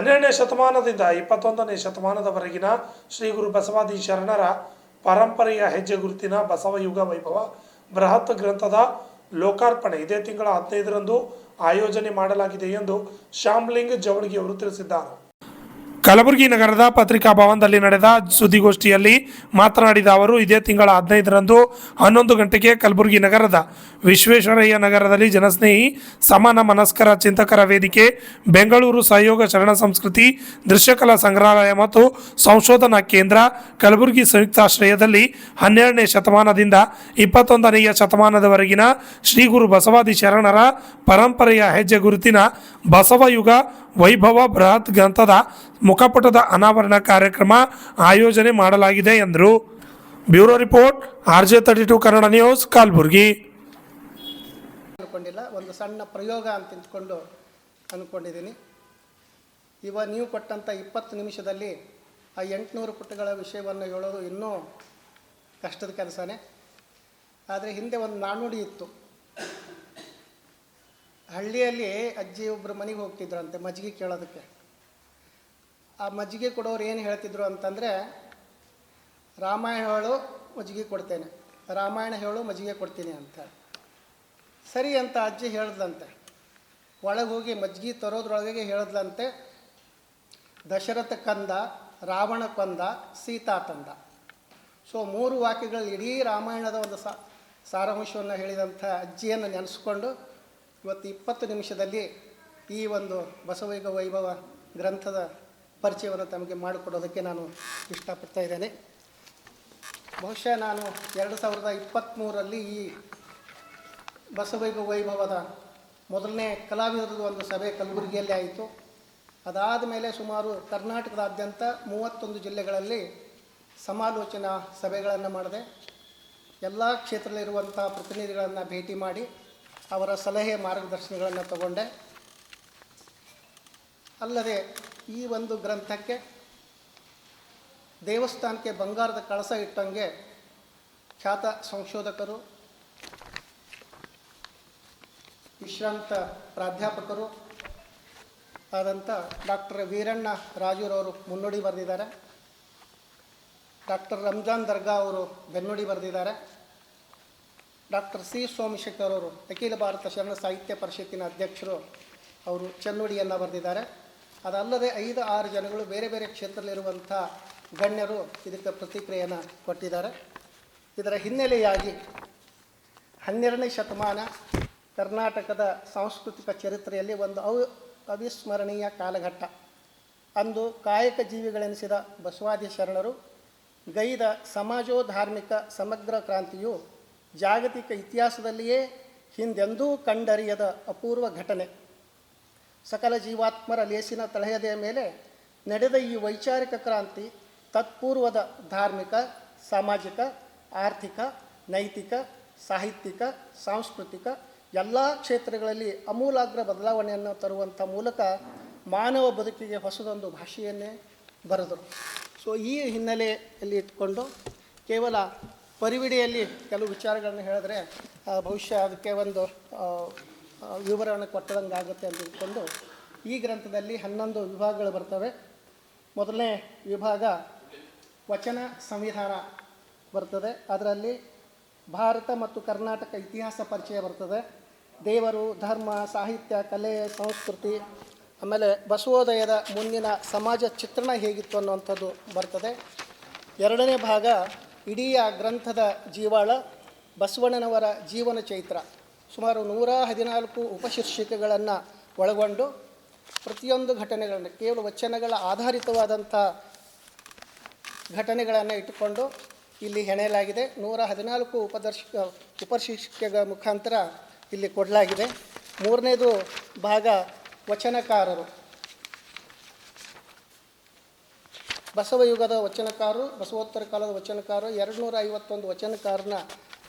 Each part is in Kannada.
12ನೇ ಶತಮಾನದಿಂದ 21ನೇ ಶತಮಾನದವರೆಗಿನ ಶ್ರೀ ಗುರು ಬಸವಾದಿ ಶರಣರ ಪರಂಪರೆಯ ಹೆಜ್ಜೆ ಗುರುತಿನ ಬಸವಯುಗ ವೈಭವ ಬೃಹತ್ ಗ್ರಂಥದ ಲೋಕಾರ್ಪಣೆ ಇದೇ ತಿಂಗಳ 15ರಂದು ಆಯೋಜನೆ ಮಾಡಲಾಗಿದೆ ಎಂದು ಶ್ಯಾಮ್ಲಿಂಗ್ ಜವಳಗಿ ಅವರು ತಿಳಿಸಿದ್ದಾರೆ. ಕಲಬುರಗಿ ನಗರದ ಪತ್ರಿಕಾ ಭವನದಲ್ಲಿ ನಡೆದ ಸುದ್ದಿಗೋಷ್ಠಿಯಲ್ಲಿ ಮಾತನಾಡಿದ ಅವರು, ಇದೇ ತಿಂಗಳ 15ರಂದು 11 ಗಂಟೆಗೆ ಕಲಬುರಗಿ ನಗರದ ವಿಶ್ವೇಶ್ವರಯ್ಯ ನಗರದಲ್ಲಿ ಜನಸ್ನೇಹಿ ಸಮಾನ ಮನಸ್ಕರ ಚಿಂತಕರ ವೇದಿಕೆ, ಬೆಂಗಳೂರು ಸಹಯೋಗ ಶರಣ ಸಂಸ್ಕೃತಿ ದೃಶ್ಯಕಲಾ ಸಂಗ್ರಹಾಲಯ ಮತ್ತು ಸಂಶೋಧನಾ ಕೇಂದ್ರ ಕಲಬುರಗಿ ಸಂಯುಕ್ತಾಶ್ರಯದಲ್ಲಿ 12ನೇ ಶತಮಾನದಿಂದ 21ನೇ ಶತಮಾನದವರೆಗಿನ ಶ್ರೀ ಗುರು ಬಸವಾದಿ ಶರಣರ ಪರಂಪರೆಯ ಹೆಜ್ಜೆ ಗುರುತಿನ ಬಸವಯುಗ ವೈಭವ ಬೃಹತ್ ಗ್ರಂಥದ ಮುಖಪುಟದ ಅನಾವರಣ ಕಾರ್ಯಕ್ರಮ ಆಯೋಜನೆ ಮಾಡಲಾಗಿದೆ ಎಂದರು. Bureau report, RJ32 Kannada news, Kalaburagi. ಒಂದು ಸಣ್ಣ ಪ್ರಯೋಗ ಅಂತ ಅಂದ್ಕೊಂಡಿದ್ದೀನಿ. ನೀವು ಕೊಟ್ಟಂಥ 20 ನಿಮಿಷದಲ್ಲಿ ಆ 800 ಪುಟಗಳ ವಿಷಯವನ್ನು ಹೇಳೋದು ಇನ್ನೂ ಕಷ್ಟದ ಕೆಲಸನೇ. ಆದರೆ ಹಿಂದೆ ಒಂದು ನಾಣ್ಣುಡಿ ಇತ್ತು. ಹಳ್ಳಿಯಲ್ಲಿ ಅಜ್ಜಿ ಒಬ್ಬರು ಮನೆಗೆ ಹೋಗ್ತಿದ್ರಂತೆ ಮಜ್ಜಿಗೆ ಕೇಳೋದಕ್ಕೆ. ಆ ಮಜ್ಜಿಗೆ ಕೊಡೋರು ಏನು ಹೇಳ್ತಿದ್ರು ಅಂತಂದರೆ, ರಾಮಾಯಣ ಹೇಳು ಮಜ್ಜಿಗೆ ಕೊಡ್ತೇನೆ, ರಾಮಾಯಣ ಹೇಳು ಮಜ್ಜಿಗೆ ಕೊಡ್ತೀನಿ ಅಂತ. ಸರಿ ಅಂತ ಅಜ್ಜಿ ಹೇಳಿದ್ಲಂತೆ. ಒಳಗೆ ಹೋಗಿ ಮಜ್ಜಿಗೆ ತರೋದ್ರೊಳಗೆ ಹೇಳಿದ್ಲಂತೆ, ದಶರಥ ಕಂದ, ರಾವಣ ಕೊಂದ, ಸೀತಾ ತಂದ. ಸೊ 3 ವಾಕ್ಯಗಳು ಇಡೀ ರಾಮಾಯಣದ ಒಂದು ಸಾರಾಂಶವನ್ನು ಹೇಳಿದಂಥ ಅಜ್ಜಿಯನ್ನು ನೆನೆಸ್ಕೊಂಡು ಇವತ್ತು 20 ನಿಮಿಷದಲ್ಲಿ ಈ ಒಂದು ಬಸವಯುಗ ವೈಭವ ಗ್ರಂಥದ ಪರಿಚಯವನ್ನು ತಮಗೆ ಮಾಡಿಕೊಡೋದಕ್ಕೆ ನಾನು ಇಷ್ಟಪಡ್ತಾ ಇದ್ದೇನೆ. ಬಹುಶಃ ನಾನು 2023ರಲ್ಲಿ ಈ ಬಸವಯುಗ ವೈಭವದ ಮೊದಲನೇ ಕಲಾವಿದರದ ಒಂದು ಸಭೆ ಕಲಬುರಗಿಯಲ್ಲಿ ಆಯಿತು. ಅದಾದ ಮೇಲೆ ಸುಮಾರು ಕರ್ನಾಟಕದಾದ್ಯಂತ 31 ಜಿಲ್ಲೆಗಳಲ್ಲಿ ಸಮಾಲೋಚನಾ ಸಭೆಗಳನ್ನು ಮಾಡಿದೆ. ಎಲ್ಲ ಕ್ಷೇತ್ರದಲ್ಲಿರುವಂಥ ಪ್ರತಿನಿಧಿಗಳನ್ನು ಭೇಟಿ ಮಾಡಿ ಅವರ ಸಲಹೆ ಮಾರ್ಗದರ್ಶನಗಳನ್ನು ತಗೊಂಡೆ. ಅಲ್ಲದೆ ಈ ಒಂದು ಗ್ರಂಥಕ್ಕೆ ದೇವಸ್ಥಾನಕ್ಕೆ ಬಂಗಾರದ ಕಳಸ ಇಟ್ಟಂಗೆ ಖ್ಯಾತ ಸಂಶೋಧಕರು, ವಿಶ್ರಾಂತ ಪ್ರಾಧ್ಯಾಪಕರು ಆದಂಥ ಡಾಕ್ಟರ್ ವೀರಣ್ಣ ರಾಜೂರವರು ಮುನ್ನುಡಿ ಬರೆದಿದ್ದಾರೆ. ಡಾಕ್ಟರ್ ರಂಜಾನ್ ದರ್ಗಾ ಅವರು ಬೆನ್ನುಡಿ ಬರೆದಿದ್ದಾರೆ. ಡಾಕ್ಟರ್ ಸಿ ಸೋಮಶೇಖರ್ ಅವರು ಅಖಿಲ ಭಾರತ ಶರಣ ಸಾಹಿತ್ಯ ಪರಿಷತ್ತಿನ ಅಧ್ಯಕ್ಷರು, ಅವರು ಚೆನ್ನುಡಿಯನ್ನು ಬರೆದಿದ್ದಾರೆ. ಅದಲ್ಲದೆ 5-6 ಜನಗಳು ಬೇರೆ ಬೇರೆ ಕ್ಷೇತ್ರದಲ್ಲಿರುವಂಥ ಗಣ್ಯರು ಇದಕ್ಕೆ ಪ್ರತಿಕ್ರಿಯೆಯನ್ನು ಕೊಟ್ಟಿದ್ದಾರೆ. ಇದರ ಹಿನ್ನೆಲೆಯಾಗಿ 12ನೇ ಶತಮಾನ ಕರ್ನಾಟಕದ ಸಾಂಸ್ಕೃತಿಕ ಚರಿತ್ರೆಯಲ್ಲಿ ಒಂದು ಅವಿಸ್ಮರಣೀಯ ಕಾಲಘಟ್ಟ. ಅಂದು ಕಾಯಕ ಜೀವಿಗಳೆನಿಸಿದ ಬಸವಾದಿ ಶರಣರು ಗೈದ ಸಮಾಜೋಧಾರ್ಮಿಕ ಸಮಗ್ರ ಕ್ರಾಂತಿಯು ಜಾಗತಿಕ ಇತಿಹಾಸದಲ್ಲಿಯೇ ಹಿಂದೆಂದೂ ಕಂಡರಿಯದ ಅಪೂರ್ವ ಘಟನೆ. ಸಕಲ ಜೀವಾತ್ಮರ ಲೇಸಿನ ತಳಹದಿಯ ಮೇಲೆ ನಡೆದ ಈ ವೈಚಾರಿಕ ಕ್ರಾಂತಿ ತತ್ಪೂರ್ವದ ಧಾರ್ಮಿಕ, ಸಾಮಾಜಿಕ, ಆರ್ಥಿಕ, ನೈತಿಕ, ಸಾಹಿತ್ಯಿಕ, ಸಾಂಸ್ಕೃತಿಕ ಎಲ್ಲ ಕ್ಷೇತ್ರಗಳಲ್ಲಿ ಅಮೂಲಾಗ್ರ ಬದಲಾವಣೆಯನ್ನು ತರುವಂಥ ಮೂಲಕ ಮಾನವ ಬದುಕಿಗೆ ಹೊಸದೊಂದು ಭಾಷೆಯನ್ನೇ ಬರೆದರು. ಸೊ ಈ ಹಿನ್ನೆಲೆಯಲ್ಲಿ ಇಟ್ಕೊಂಡು ಕೇವಲ ಪರಿವಿಡಿಯಲ್ಲಿ ಕೆಲವು ವಿಚಾರಗಳನ್ನು ಹೇಳಿದ್ರೆ ಬಹುಶಃ ಅದಕ್ಕೆ ಒಂದು ವಿವರಣೆ ಕೊಟ್ಟದಂಗೆ ಆಗುತ್ತೆ ಅಂತ ತಿಳ್ಕೊಂಡು ಈ ಗ್ರಂಥದಲ್ಲಿ 11 ವಿಭಾಗಗಳು ಬರ್ತವೆ. ಮೊದಲನೇ ವಿಭಾಗ ವಚನ ಸಂವಿಧಾನ ಬರ್ತದೆ. ಅದರಲ್ಲಿ ಭಾರತ ಮತ್ತು ಕರ್ನಾಟಕ ಇತಿಹಾಸ ಪರಿಚಯ ಬರ್ತದೆ. ದೇವರು, ಧರ್ಮ, ಸಾಹಿತ್ಯ, ಕಲೆ, ಸಂಸ್ಕೃತಿ, ಆಮೇಲೆ ಬಸವೋದಯದ ಮುಂದಿನ ಸಮಾಜ ಚಿತ್ರಣ ಹೇಗಿತ್ತು ಅನ್ನುವಂಥದ್ದು ಬರ್ತದೆ. ಎರಡನೇ ಭಾಗ ಇಡೀ ಆ ಗ್ರಂಥದ ಜೀವಾಳ ಬಸವಣ್ಣನವರ ಜೀವನ ಚೈತ್ರ, ಸುಮಾರು 114 ಉಪಶೀರ್ಷಿಕೆಗಳನ್ನು ಒಳಗೊಂಡು ಪ್ರತಿಯೊಂದು ಘಟನೆಗಳನ್ನು ಕೇವಲ ವಚನಗಳ ಆಧಾರಿತವಾದಂಥ ಘಟನೆಗಳನ್ನು ಇಟ್ಟುಕೊಂಡು ಇಲ್ಲಿ ಹೆಣೆಯಲಾಗಿದೆ. 114 ಉಪಶೀರ್ಷಿಕೆಗಳ ಮುಖಾಂತರ ಇಲ್ಲಿ ಕೊಡಲಾಗಿದೆ. ಮೂರನೇದು ಭಾಗ ವಚನಕಾರರು, ಬಸವಯುಗದ ವಚನಕಾರರು, ಬಸವೋತ್ತರ ಕಾಲದ ವಚನಕಾರರು, 251 ವಚನಕಾರನ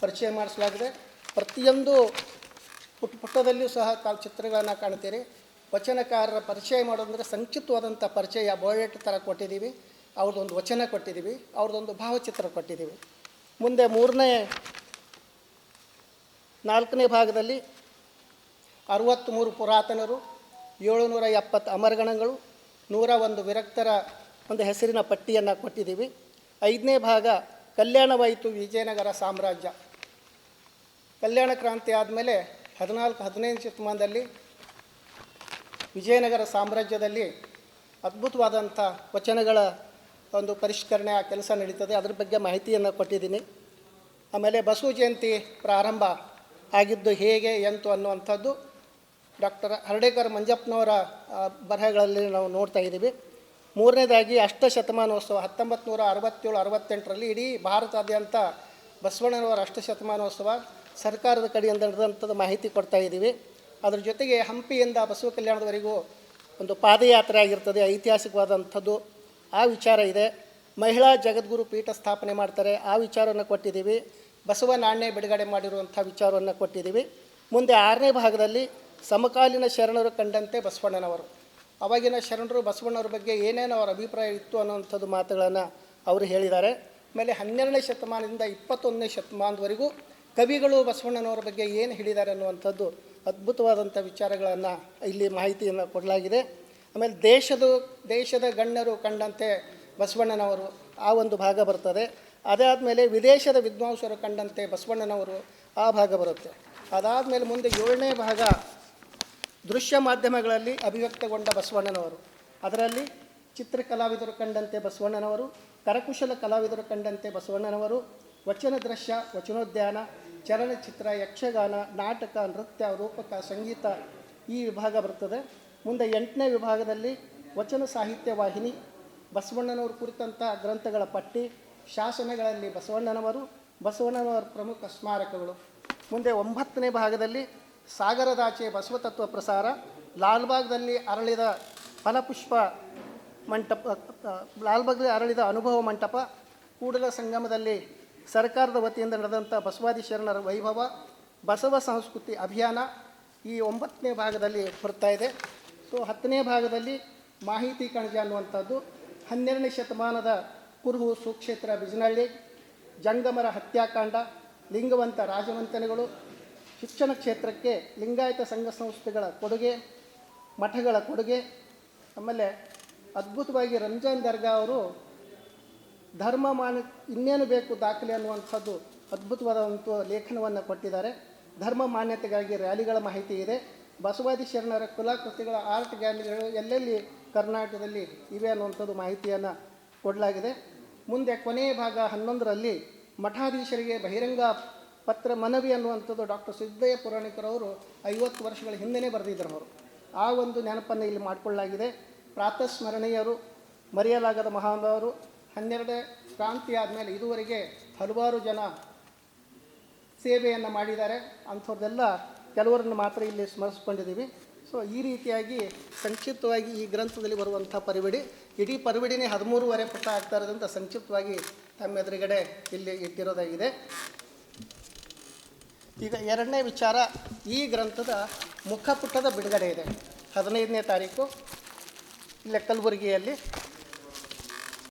ಪರಿಚಯ ಮಾಡಿಸಲಾಗಿದೆ. ಪ್ರತಿಯೊಂದು ಪುಟದಲ್ಲಿಯೂ ಸಹ ಚಿತ್ರಗಳನ್ನು ಕಾಣ್ತೀರಿ. ವಚನಕಾರರ ಪರಿಚಯ ಮಾಡೋದಂದರೆ ಸಂಕ್ಷಿಪ್ತವಾದಂಥ ಪರಿಚಯ ಬಯೋಡೇಟ್ ಥರ ಕೊಟ್ಟಿದ್ದೀವಿ. ಅವ್ರದ್ದೊಂದು ವಚನ ಕೊಟ್ಟಿದ್ದೀವಿ, ಅವ್ರದ್ದೊಂದು ಭಾವಚಿತ್ರ ಕೊಟ್ಟಿದ್ದೀವಿ. ಮುಂದೆ 4ನೇ ಭಾಗದಲ್ಲಿ 63 ಪುರಾತನರು, 770 ಅಮರಗಣಗಳು, 101 ವಿರಕ್ತರ ಒಂದು ಹೆಸರಿನ ಪಟ್ಟಿಯನ್ನು ಕೊಟ್ಟಿದ್ದೀವಿ. 5ನೇ ಭಾಗ ಕಲ್ಯಾಣವಾಯಿತು ವಿಜಯನಗರ ಸಾಮ್ರಾಜ್ಯ. ಕಲ್ಯಾಣ ಕ್ರಾಂತಿ ಆದಮೇಲೆ 14-15 ಶತಮಾನದಲ್ಲಿ ವಿಜಯನಗರ ಸಾಮ್ರಾಜ್ಯದಲ್ಲಿ ಅದ್ಭುತವಾದಂಥ ವಚನಗಳ ಒಂದು ಪರಿಷ್ಕರಣೆ ಆ ಕೆಲಸ ನಡೀತದೆ, ಅದ್ರ ಬಗ್ಗೆ ಮಾಹಿತಿಯನ್ನು ಕೊಟ್ಟಿದ್ದೀನಿ. ಆಮೇಲೆ ಬಸವ ಜಯಂತಿ ಪ್ರಾರಂಭ ಆಗಿದ್ದು ಹೇಗೆ ಎಂತು ಅನ್ನುವಂಥದ್ದು ಡಾಕ್ಟರ್ ಹರ್ಡೇಕರ್ ಮಂಜಪ್ಪನವರ ಬರಹಗಳಲ್ಲಿ ನಾವು ನೋಡ್ತಾ ಇದ್ದೀವಿ. 3ನೇದಾಗಿ ಅಷ್ಟಶತಮಾನೋತ್ಸವ 1967-68ರಲ್ಲಿ ಇಡೀ ಭಾರತಾದ್ಯಂತ ಬಸವಣ್ಣನವರ ಅಷ್ಟಶತಮಾನೋತ್ಸವ ಸರ್ಕಾರದ ಕಡೆಯಿಂದ ನಡೆದಂಥದ್ದು ಮಾಹಿತಿ ಕೊಡ್ತಾ ಇದ್ದೀವಿ. ಅದ್ರ ಜೊತೆಗೆ ಹಂಪಿಯಿಂದ ಬಸವ ಕಲ್ಯಾಣದವರೆಗೂ ಒಂದು ಪಾದಯಾತ್ರೆ ಆಗಿರ್ತದೆ, ಐತಿಹಾಸಿಕವಾದಂಥದ್ದು ಆ ವಿಚಾರ ಇದೆ. ಮಹಿಳಾ ಜಗದ್ಗುರು ಪೀಠ ಸ್ಥಾಪನೆ ಮಾಡ್ತಾರೆ, ಆ ವಿಚಾರವನ್ನು ಕೊಟ್ಟಿದ್ದೀವಿ. ಬಸವ ನಾಣ್ಯ ಬಿಡುಗಡೆ ಮಾಡಿರುವಂಥ ವಿಚಾರವನ್ನು ಕೊಟ್ಟಿದ್ದೀವಿ. ಮುಂದೆ 6ನೇ ಭಾಗದಲ್ಲಿ ಸಮಕಾಲೀನ ಶರಣರು ಕಂಡಂತೆ ಬಸವಣ್ಣನವರು, ಅವಾಗಿನ ಶರಣರು ಬಸವಣ್ಣವ್ರ ಬಗ್ಗೆ ಏನೇನು ಅವರ ಅಭಿಪ್ರಾಯ ಇತ್ತು ಅನ್ನೋವಂಥದ್ದು ಮಾತುಗಳನ್ನು ಅವರು ಹೇಳಿದ್ದಾರೆ. ಆಮೇಲೆ 12ನೇ ಶತಮಾನದಿಂದ 21ನೇ ಶತಮಾನದವರೆಗೂ ಕವಿಗಳು ಬಸವಣ್ಣನವರ ಬಗ್ಗೆ ಏನು ಹೇಳಿದ್ದಾರೆ ಅನ್ನುವಂಥದ್ದು ಅದ್ಭುತವಾದಂಥ ವಿಚಾರಗಳನ್ನು ಇಲ್ಲಿ ಮಾಹಿತಿಯನ್ನು ಕೊಡಲಾಗಿದೆ. ಆಮೇಲೆ ದೇಶದ ಗಣ್ಯರು ಕಂಡಂತೆ ಬಸವಣ್ಣನವರು ಆ ಒಂದು ಭಾಗ ಬರ್ತದೆ. ಅದಾದಮೇಲೆ ವಿದೇಶದ ವಿದ್ವಾಂಸರು ಕಂಡಂತೆ ಬಸವಣ್ಣನವರು ಆ ಭಾಗ ಬರುತ್ತೆ. ಅದಾದಮೇಲೆ ಮುಂದೆ 7ನೇ ಭಾಗ ದೃಶ್ಯ ಮಾಧ್ಯಮಗಳಲ್ಲಿ ಅಭಿವ್ಯಕ್ತಗೊಂಡ ಬಸವಣ್ಣನವರು, ಅದರಲ್ಲಿ ಚಿತ್ರಕಲಾವಿದರು ಕಂಡಂತೆ ಬಸವಣ್ಣನವರು, ಕರಕುಶಲ ಕಲಾವಿದರು ಕಂಡಂತೆ ಬಸವಣ್ಣನವರು, ವಚನ ದೃಶ್ಯ, ವಚನೋದ್ಯಾನ, ಚಲನಚಿತ್ರ, ಯಕ್ಷಗಾನ, ನಾಟಕ, ನೃತ್ಯ, ರೂಪಕ, ಸಂಗೀತ ಈ ವಿಭಾಗ ಬರ್ತದೆ. ಮುಂದೆ 8ನೇ ವಿಭಾಗದಲ್ಲಿ ವಚನ ಸಾಹಿತ್ಯ ವಾಹಿನಿ, ಬಸವಣ್ಣನವರು ಕುರಿತಂಥ ಗ್ರಂಥಗಳ ಪಟ್ಟಿ, ಶಾಸನಗಳಲ್ಲಿ ಬಸವಣ್ಣನವರ ಪ್ರಮುಖ ಸ್ಮಾರಕಗಳು. ಮುಂದೆ 9ನೇ ಭಾಗದಲ್ಲಿ ಸಾಗರದಾಚೆ ಬಸವತತ್ವ ಪ್ರಸಾರ, ಲಾಲ್ಬಾಗ್ದಲ್ಲಿ ಅರಳಿದ ಫಲಪುಷ್ಪ ಮಂಟಪ, ಲಾಲ್ಬಾಗ್ದಲ್ಲಿ ಅರಳಿದ ಅನುಭವ ಮಂಟಪ, ಕೂಡಲ ಸಂಗಮದಲ್ಲಿ ಸರ್ಕಾರದ ವತಿಯಿಂದ ನಡೆದಂಥ ಬಸವಾದಿ ಶರಣರ ವೈಭವ, ಬಸವ ಸಂಸ್ಕೃತಿ ಅಭಿಯಾನ ಈ 9ನೇ ಭಾಗದಲ್ಲಿ ಬರ್ತಾ ಇದೆ. ಸೊ 10ನೇ ಭಾಗದಲ್ಲಿ ಮಾಹಿತಿ ಕಣಜ ಅನ್ನುವಂಥದ್ದು 12ನೇ ಶತಮಾನದ ಕುರುಹು ಸುಕ್ಷೇತ್ರ ಬಿಜನಹಳ್ಳಿ, ಜಂಗಮರ ಹತ್ಯಾಕಾಂಡ, ಲಿಂಗವಂತ ರಾಜವಂತನೆಗಳು, ಶಿಕ್ಷಣ ಕ್ಷೇತ್ರಕ್ಕೆ ಲಿಂಗಾಯತ ಸಂಘ ಸಂಸ್ಥೆಗಳ ಕೊಡುಗೆ, ಮಠಗಳ ಕೊಡುಗೆ. ಆಮೇಲೆ ಅದ್ಭುತವಾಗಿ ರಂಜಾನ್ ದರ್ಗಾ ಅವರು ಇನ್ನೇನು ಬೇಕು ದಾಖಲೆ ಅನ್ನುವಂಥದ್ದು ಅದ್ಭುತವಾದಂಥ ಲೇಖನವನ್ನು ಕೊಟ್ಟಿದ್ದಾರೆ. ಧರ್ಮ ಮಾನ್ಯತೆಗಾಗಿ ರ್ಯಾಲಿಗಳ ಮಾಹಿತಿ ಇದೆ. ಬಸವಾದಿ ಶರಣರ ಕಲಾಕೃತಿಗಳ ಆರ್ಟ್ ಗ್ಯಾಲರಿಗಳು ಎಲ್ಲೆಲ್ಲಿ ಕರ್ನಾಟಕದಲ್ಲಿ ಇವೆ ಅನ್ನುವಂಥದ್ದು ಮಾಹಿತಿಯನ್ನು ಕೊಡಲಾಗಿದೆ. ಮುಂದೆ ಕೊನೆಯ ಭಾಗ 11ರಲ್ಲಿ ಮಠಾಧೀಶರಿಗೆ ಬಹಿರಂಗ ಪತ್ರ ಮನವಿ ಅನ್ನುವಂಥದ್ದು ಡಾಕ್ಟರ್ ಸಿದ್ದಯ್ಯ ಪುರಾಣಿಕರವರು 50 ವರ್ಷಗಳ ಹಿಂದೆಯೇ ಬರೆದಿದ್ದರು ಅವರು. ಆ ಒಂದು ನೆನಪನ್ನು ಇಲ್ಲಿ ಮಾಡಿಕೊಳ್ಳಲಾಗಿದೆ. ಪ್ರಾತಸ್ಮರಣೀಯರು, ಮರೆಯಲಾಗದ ಮಹಾನುಭಾವರು, 12ನೇ ಕ್ರಾಂತಿ ಆದಮೇಲೆ ಇದುವರೆಗೆ ಹಲವಾರು ಜನ ಸೇವೆಯನ್ನು ಮಾಡಿದ್ದಾರೆ. ಅಂಥವ್ರದ್ದೆಲ್ಲ ಕೆಲವರನ್ನು ಮಾತ್ರ ಇಲ್ಲಿ ಸ್ಮರಿಸ್ಕೊಂಡಿದ್ದೀವಿ. ಸೊ ಈ ರೀತಿಯಾಗಿ ಸಂಕ್ಷಿಪ್ತವಾಗಿ ಈ ಗ್ರಂಥದಲ್ಲಿ ಬರುವಂಥ ಪರಿವಿಡಿ, ಇಡೀ ಪರಿವಿಡಿನೇ 13.5 ಪುಟ ಆಗ್ತಾ ಇರೋದಂತ ಸಂಕ್ಷಿಪ್ತವಾಗಿ ತಮ್ಮ ಎದುರುಗಡೆ ಇಲ್ಲಿ ಇಟ್ಟಿರೋದಾಗಿದೆ. ಈಗ 2ನೇ ವಿಚಾರ, ಈ ಗ್ರಂಥದ ಮುಖಪುಟದ ಬಿಡುಗಡೆ ಇದೆ 15ನೇ ತಾರೀಕು ಇಲ್ಲೇ ಕಲಬುರಗಿಯಲ್ಲಿ.